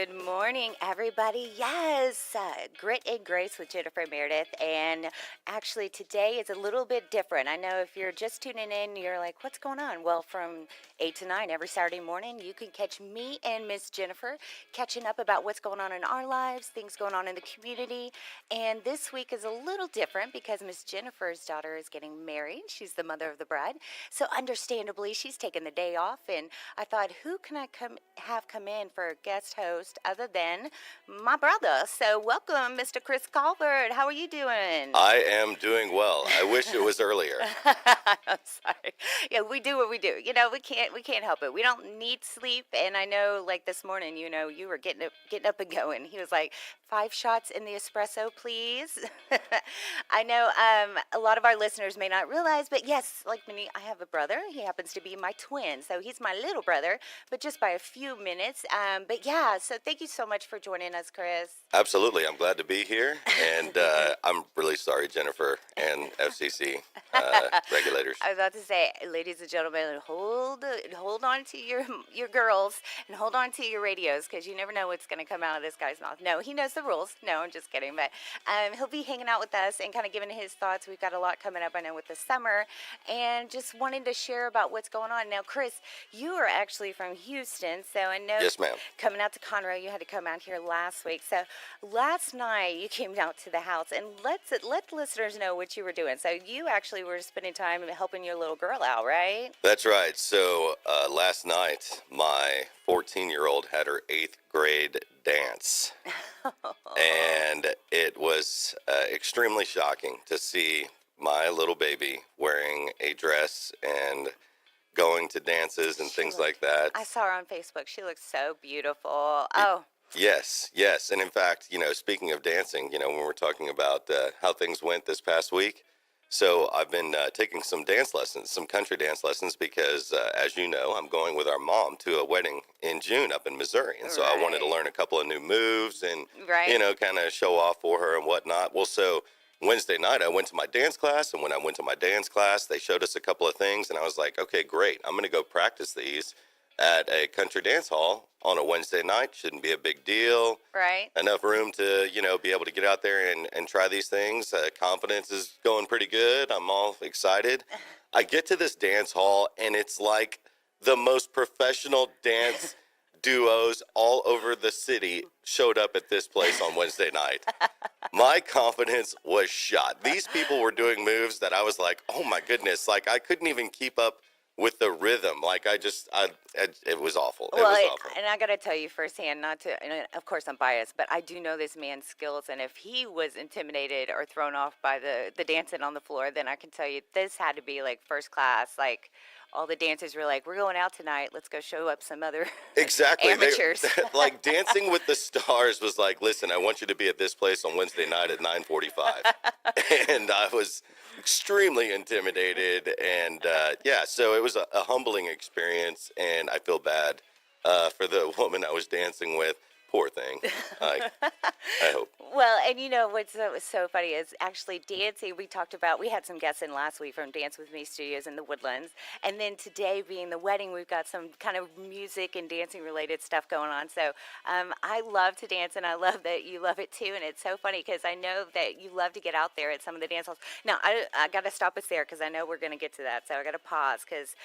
Good morning, everybody. Yes, Grit and Grace with Jennifer and Merideth. And actually, today is a little bit different. I know if you're just tuning in, you're like, what's going on? Well, from 8 to 9 every Saturday morning, you can catch me and Miss Jennifer catching up about what's going on in our lives, things going on in the community. And this week is a little different because Miss Jennifer's daughter is getting married. She's the mother of the bride. So, understandably, she's taking the day off. And I thought, who can I come in for a guest host other than my brother? So welcome, Mr. Chris Colbert. How are you doing? I am doing well. I wish it was earlier. I'm sorry. Yeah, we do what we do. We can't help it. We don't need sleep. And I know, like this morning, you were getting up and going. He was like, 5 shots in the espresso, please. I know a lot of our listeners may not realize, but yes, like me, I have a brother. He happens to be my twin, so he's my little brother, but just by a few minutes. But yeah, so thank you so much for joining us, Chris. Absolutely. I'm glad to be here. And I'm really sorry, Jennifer and FCC regulators. I was about to say, ladies and gentlemen, hold on to your girls and hold on to your radios because you never know what's going to come out of this guy's mouth. No, he knows the rules. No, I'm just kidding. But he'll be hanging out with us and kind of giving his thoughts. We've got a lot coming up, I know, with the summer and just wanting to share about what's going on. Now, Chris, you are actually from Houston, so I know Yes, ma'am. coming out to Conroe, you had to come out here last week. So last night you came out to the house, and let listeners know what you were doing. So you actually were spending time helping your little girl out, right? That's right. So last night, my 14-year-old had her 8th grade dance. And it was extremely shocking to see my little baby wearing a dress and going to dances and things like that. I saw her on Facebook. She looks so beautiful. Oh. Yes. And in fact, speaking of dancing, when we're talking about how things went this past week, so I've been taking some dance lessons, some country dance lessons, because as you know, I'm going with our mom to a wedding in June up in Missouri. And so I wanted to learn a couple of new moves and, kind of show off for her and whatnot. Well, so Wednesday night, I went to my dance class, and when I went to my dance class, they showed us a couple of things, and I was like, okay, great. I'm going to go practice these at a country dance hall on a Wednesday night. Shouldn't be a big deal. Right. Enough room to, be able to get out there and try these things. Confidence is going pretty good. I'm all excited. I get to this dance hall, and it's like the most professional dance duos all over the city showed up at this place on Wednesday night. My confidence was shot. These people were doing moves that I was like, oh my goodness, like I couldn't even keep up with the rhythm. Like it was awful. It was awful. And I got to tell you firsthand, not to, and of course I'm biased, but I do know this man's skills. And if he was intimidated or thrown off by the dancing on the floor, then I can tell you this had to be like first class. Like all the dancers were like, we're going out tonight. Let's go show up some other amateurs. Like Dancing with the Stars was like, listen, I want you to be at this place on Wednesday night at 9:45. And I was extremely intimidated. And so it was a humbling experience. And I feel bad for the woman I was dancing with. Poor thing. I hope. Well, and what's so funny is actually dancing. We had some guests in last week from Dance With Me Studios in the Woodlands. And then today being the wedding, we've got some kind of music and dancing related stuff going on. So I love to dance, and I love that you love it too. And it's so funny because I know that you love to get out there at some of the dance halls. Now, I got to stop us there because I know we're going to get to that. So I got to pause because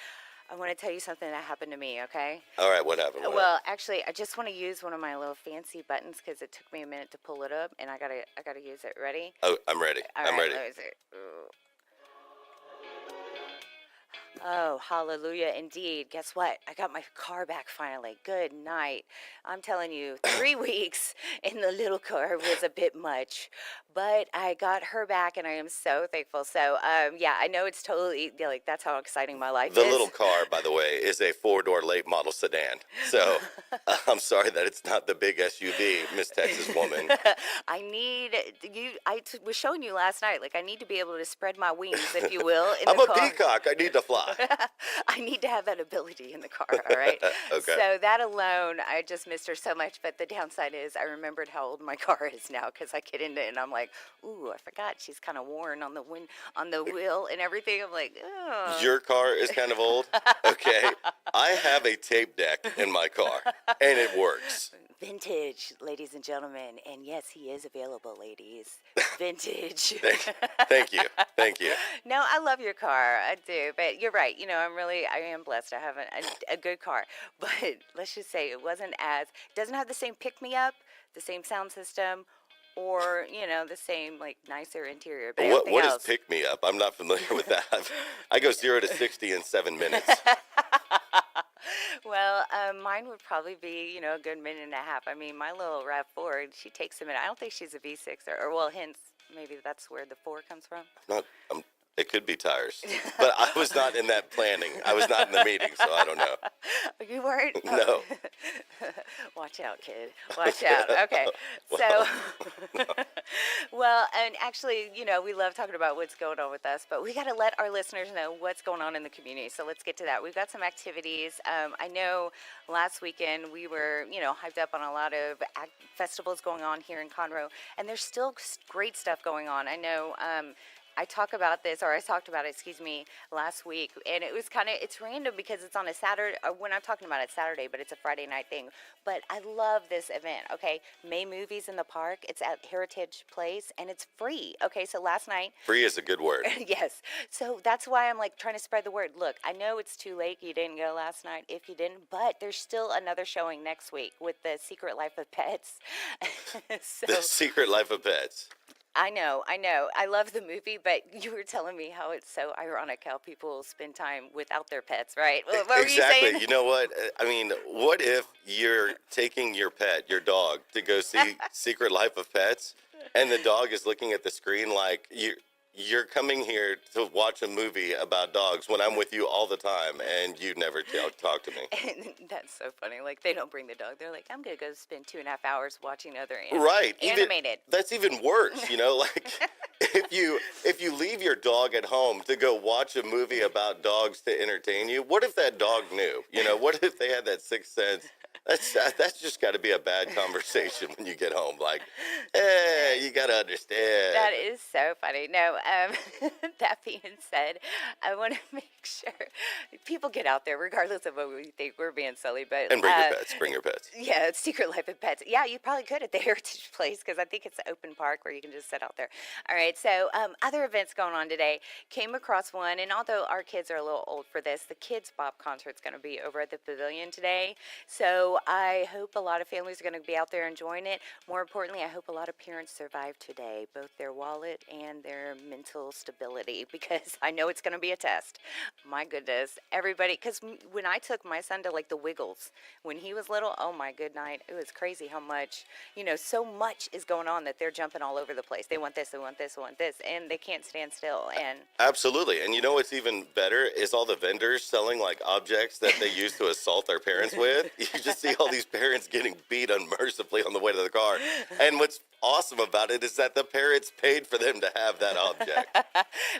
I want to tell you something that happened to me, okay? All right, what happened? Actually, I just want to use one of my little fancy buttons because it took me a minute to pull it up, and I gotta use it. Ready? Oh, I'm ready. I'm ready. Let me see. Oh, hallelujah, indeed. Guess what? I got my car back finally. Good night. I'm telling you, 3 weeks in the little car was a bit much, but I got her back, and I am so thankful. So, I know it's totally, like, that's how exciting my life is. The little car, by the way, is a 4-door late model sedan. So, I'm sorry that it's not the big SUV, Miss Texas woman. I was showing you last night, like, I need to be able to spread my wings, if you will, in I'm the a car. peacock. I need to fly. I need to have that ability in the car, all right? Okay. So that alone, I just missed her so much. But the downside is I remembered how old my car is now because I get into it and I'm like, ooh, I forgot she's kind of worn on the wheel and everything. I'm like, oh. Your car is kind of old. Okay. I have a tape deck in my car, and it works. Vintage, ladies and gentlemen. And yes, he is available, ladies. Vintage. Thank you. Thank you. No, I love your car. I do. But you're right. I am blessed. I have a good car. But let's just say doesn't have the same pick me up, the same sound system, or, the same, like, nicer interior. But What is else. pick me up? I'm not familiar with that. I go 0 to 60 in 7 minutes. Well, mine would probably be, a good minute and a half. I mean, my little RAV4, she takes a minute. I don't think she's a V6 well, hence, maybe that's where the 4 comes from. Not, it could be tires, but I was not in that planning. I was not in the meeting, so I don't know. You weren't? No. Watch out, kid. Watch out. Okay. So, well, and actually, we love talking about what's going on with us, but we got to let our listeners know what's going on in the community. So let's get to that. We've got some activities. I know last weekend we were, hyped up on a lot of festivals going on here in Conroe, and there's still great stuff going on. I know I talked about it, last week, and it's random because it's on a Saturday, when I'm talking about it Saturday, but it's a Friday night thing. But I love this event, okay? May Movies in the Park. It's at Heritage Place, and it's free, okay? So last night. Free is a good word. Yes. So that's why I'm, like, trying to spread the word. Look, I know it's too late. You didn't go last night if you didn't, but there's still another showing next week with The Secret Life of Pets. The Secret Life of Pets. I know. I love the movie, but you were telling me how it's so ironic how people spend time without their pets, right? What were you saying? Exactly. You know what? I mean, what if you're taking your pet, your dog, to go see Secret Life of Pets, and the dog is looking at the screen like you're coming here to watch a movie about dogs when I'm with you all the time, and you never talk to me. And that's so funny. Like, they don't bring the dog. They're like, I'm going to go spend 2.5 hours watching other animated. That's even worse, like if you leave your dog at home to go watch a movie about dogs to entertain you, what if that dog knew? What if they had that sixth sense? That's just got to be a bad conversation when you get home. Like, you got to understand. That is so funny. No, that being said, I want to make sure people get out there, regardless of what we think. We're being silly, but and bring your pets. Bring your pets. Yeah, it's Secret Life of Pets. Yeah, you probably could at the Heritage Place because I think it's an open park where you can just sit out there. All right. So other events going on today. Came across one, and although our kids are a little old for this, the Kids Bop concert's going to be over at the Pavilion today. So I hope a lot of families are going to be out there enjoying it. More importantly, I hope a lot of parents survive today, both their wallet and their mental stability, because I know it's going to be a test. My goodness, everybody, because when I took my son to, like, the Wiggles when he was little, oh my good night, it was crazy how much, so much is going on that they're jumping all over the place. They want this, they want this, they want this, and they can't stand still. And absolutely. And what's even better is all the vendors selling, like, objects that they use to assault their parents with. You just see all these parents getting beat unmercifully on the way to the car. And what's awesome about it is that the parents paid for them to have that object.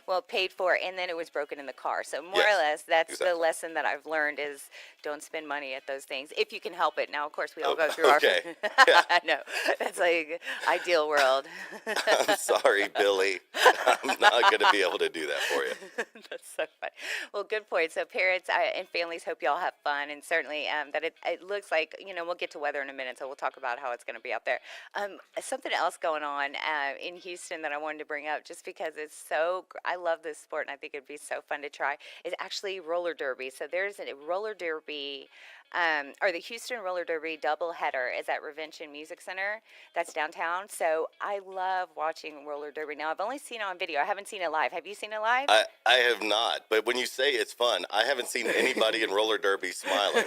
Well, paid for, and then it was broken in the car. So more or less, that's the lesson that I've learned is don't spend money at those things if you can help it. Now, of course, we all go through okay. our... No, that's like ideal world. I'm sorry, Billy. I'm not going to be able to do that for you. That's so funny. Well, good point. So parents and families, hope you all have fun, and certainly that it looks like, we'll get to weather in a minute, so we'll talk about how it's going to be out there. Something else going on in Houston that I wanted to bring up, just because I love this sport, and I think it'd be so fun to try, is actually roller derby. So there's a roller derby, or the Houston Roller Derby double header is at Revention Music Center. That's downtown. So I love watching roller derby. Now, I've only seen it on video. I haven't seen it live. Have you seen it live? I have not. But when you say it's fun, I haven't seen anybody in roller derby smiling.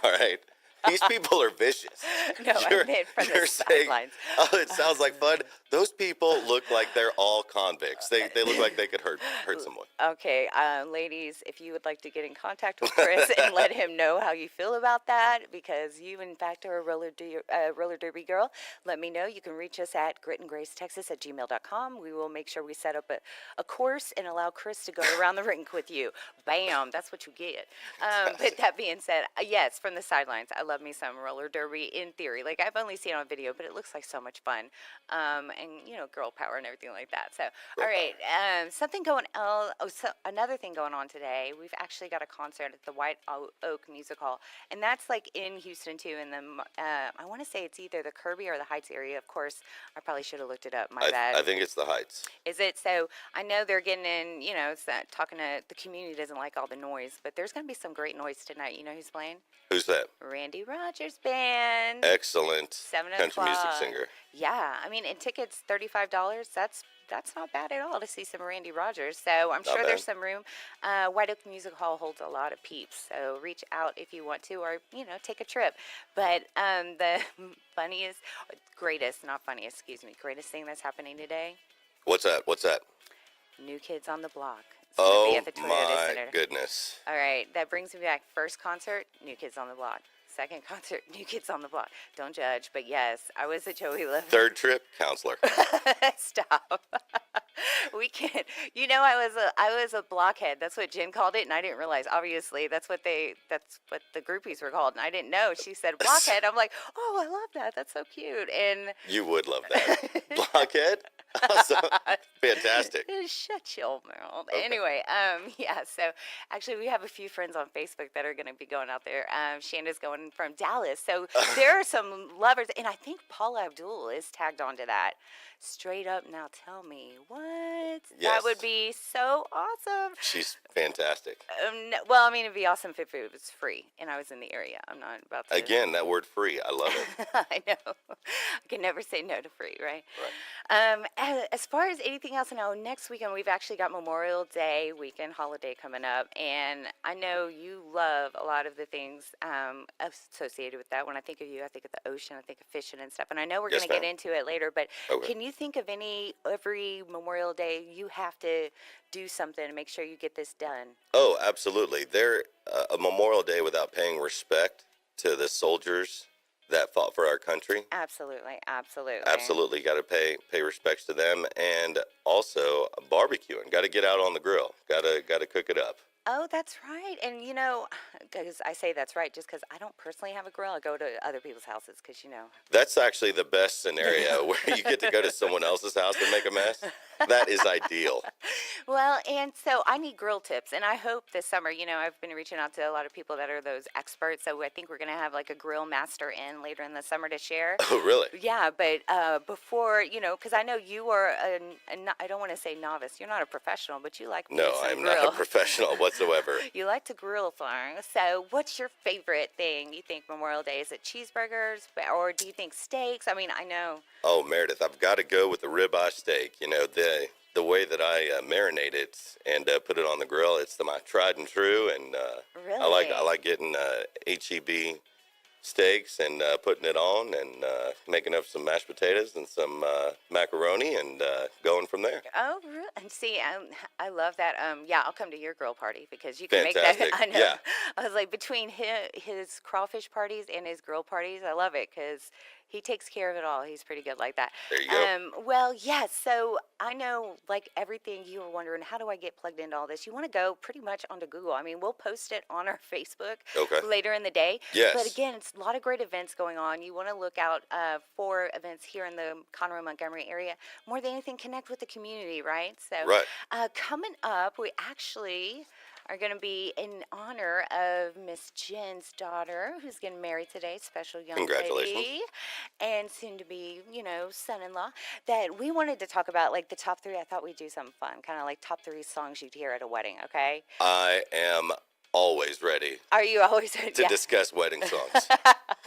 All right. These people are vicious. No, I meant from the You're saying, sidelines. oh, it sounds like fun. Those people look like they're all convicts. They look like they could hurt someone. Okay, ladies, if you would like to get in contact with Chris and let him know how you feel about that, because you, in fact, are a roller derby girl, let me know. You can reach us at gritandgracetexas@gmail.com. We will make sure we set up a course and allow Chris to go around the rink with you. Bam, that's what you get. But that being said, yes, from the sidelines, I love me some roller derby in theory. Like, I've only seen it on video, but it looks like so much fun. And, girl power and everything like that. So, all right, something going on. So another thing going on today, we've actually got a concert at the White Oak Music Hall, and that's like in Houston too. In the I want to say it's either the Kirby or the Heights area. Of course, I probably should have looked it up. My bad. I think it's the Heights. Is it? So I know they're getting in. It's talking to the community doesn't like all the noise, but there's going to be some great noise tonight. You know who's playing? Who's that? Randy Rogers Band. Excellent 7 country music o'clock. singer. Yeah, I mean, and tickets $35. That's not bad at all to see some Randy Rogers. So I'm sure there's some room. White Oak Music Hall holds a lot of peeps. So reach out if you want to, or take a trip. But the greatest thing that's happening today. What's that? New Kids on the Block. It's gonna be at the Toyota my Center. goodness. All right, that brings me back. First concert, New Kids on the Block. Second concert, New Kids on the Block. Don't judge, but yes, I was a Joey Love. Third trip, counselor. Stop. We can't. I was a blockhead. That's what Jen called it, and I didn't realize. Obviously, that's what the groupies were called, and I didn't know. She said blockhead. I'm like, oh, I love that. That's so cute. And You would love that. Blockhead? Awesome. Fantastic. Shut your mouth. Okay. Anyway, yeah. So actually, we have a few friends on Facebook that are going to be going out there. Shanda's going from Dallas, so there are some lovers, and I think Paula Abdul is tagged onto that. Straight up, now tell me what? That Yes. would be so awesome. She's fantastic. Well, I mean, it'd be awesome if it was free and I was in the area. I'm not about to. Again, that word free. I love it. I know. I can never say no to free, right? Right. As far as anything else, now next weekend we've actually got Memorial Day weekend holiday coming up, and I know you love a lot of the things associated with that. When I think of you, I think of the ocean, I think of fishing and stuff, and I know we're Yes, going to get ma'am. into it later, but Okay. can you think of every Memorial Day you have to do something to make sure you get this done? Oh, absolutely. A Memorial Day without paying respect to the soldiers that fought for our country. Absolutely, absolutely. Absolutely, got to pay respects to them, and also barbecuing. Got to get out on the grill. Got to cook it up. Oh, that's right. And because I say that's right, just because I don't personally have a grill, I go to other people's houses because That's actually the best scenario where you get to go to someone else's house and make a mess. That is ideal. Well, and so I need grill tips, and I hope this summer, I've been reaching out to a lot of people that are those experts. So I think we're going to have like a grill master in later in the summer to share. Oh, really? Yeah, but before, because I know you are I don't want to say novice. You're not a professional, but you like No, some I'm grill. not a professional whatsoever. You like to grill things. So what's your favorite thing you think Memorial Day? Is it cheeseburgers, or do you think steaks? I mean, I know. Oh, Meredith, I've got to go with the ribeye steak. The way that I marinate it and put it on the grill, it's my tried and true. And Really? I like getting HEB steaks and putting it on and making up some mashed potatoes and some macaroni and going from there. Oh, really? And see, I love that. Yeah, I'll come to your grill party because you can make Fantastic. that. I know. Yeah. I was like, between his crawfish parties and his grill parties, I love it because he takes care of it all. He's pretty good like that. There you go. Well, yes. So I know, like everything, you were wondering, how do I get plugged into all this? You want to go pretty much onto Google. I mean, we'll post it on our Facebook Okay. later in the day. Yes. But again, it's a lot of great events going on. You want to look out for events here in the Conroe, Montgomery area. More than anything, connect with the community, right? So Right. coming up, we actually are going to be in honor of Miss Jen's daughter, who's getting married today, special young Congratulations. lady, and soon to be, son-in-law. That we wanted to talk about, like the top three. I thought we'd do something fun, kind of like top three songs you'd hear at a wedding. Okay? I am always ready Are you always? to discuss wedding songs.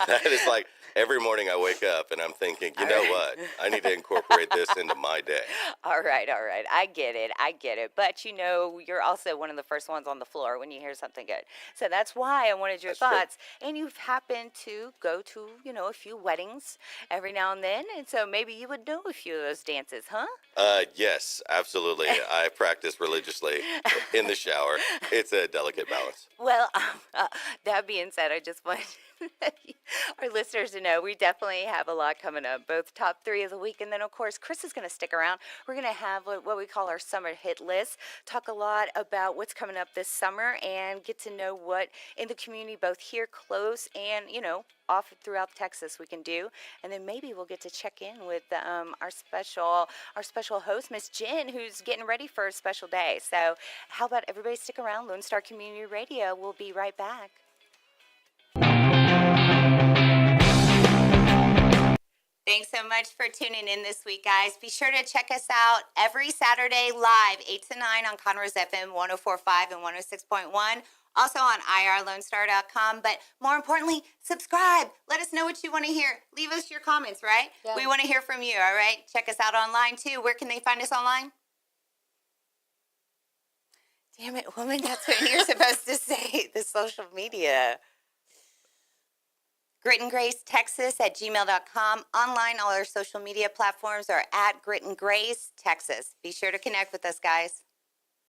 That is like Every morning I wake up and I'm thinking, you All know right. what? I need to incorporate this into my day. All right, all right. I get it. I get it. But you're also one of the first ones on the floor when you hear something good. So that's why I wanted your That's true. thoughts. And you've happened to go to, a few weddings every now and then. And so maybe you would know a few of those dances, huh? Yes, absolutely. I practice religiously in the shower. It's a delicate balance. Well, that being said, I just want our listeners to know we definitely have a lot coming up, both top three of the week. And then, of course, Chris is going to stick around. We're going to have what we call our summer hit list, talk a lot about what's coming up this summer, and get to know what in the community, both here close and, off throughout Texas we can do. And then maybe we'll get to check in with our special host, Miss Jen, who's getting ready for a special day. So how about everybody stick around? Lone Star Community Radio. We'll be right back. Thanks so much for tuning in this week, guys. Be sure to check us out every Saturday live, 8 to 9 on Conroe's FM 104.5 and 106.1. Also on irlonestar.com. But more importantly, subscribe. Let us know what you want to hear. Leave us your comments, right? Yeah. We want to hear from you, all right? Check us out online, too. Where can they find us online? Damn it, woman, that's what you're supposed to say, the social media. Grit and Grace Texas at gmail.com. Online, all our social media platforms are at Grit and Grace Texas. Be sure to connect with us, guys.